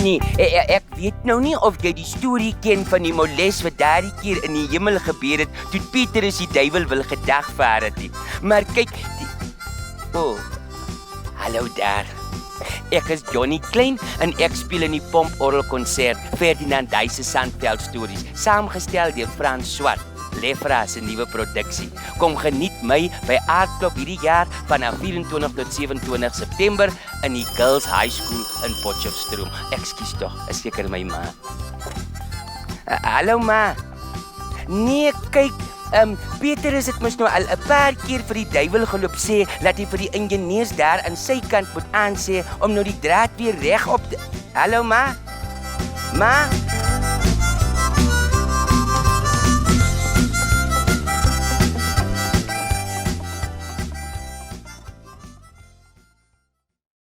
Nee, ek weet nou nie of jy die storie ken van die moles wat daardie keer in die hemel gebeur het toe Petrus die duiwel wil gedagvaar het nie. Maar kyk, hallo daar. Ek is Johnny Klein en ek speel in die Pomporgelkonsert Ferdinand Duys se Sandveld stories, saamgestel deur Frans Swart. Lefra se nuwe produksie. Kom geniet my by Aardklop hierdie jaar vanaf 24 tot 27 September in die Girls High School in Potchefstroom. Ekskuus tog, is seker my ma. Hallo ma. Nee, kyk, Petrus het mos nou al 'n paar keer vir die duiwel geloop sê dat hy vir die ingenieurs daar aan sy kant moet aansê om nou die draad weer reg op te... Hallo ma? Ma?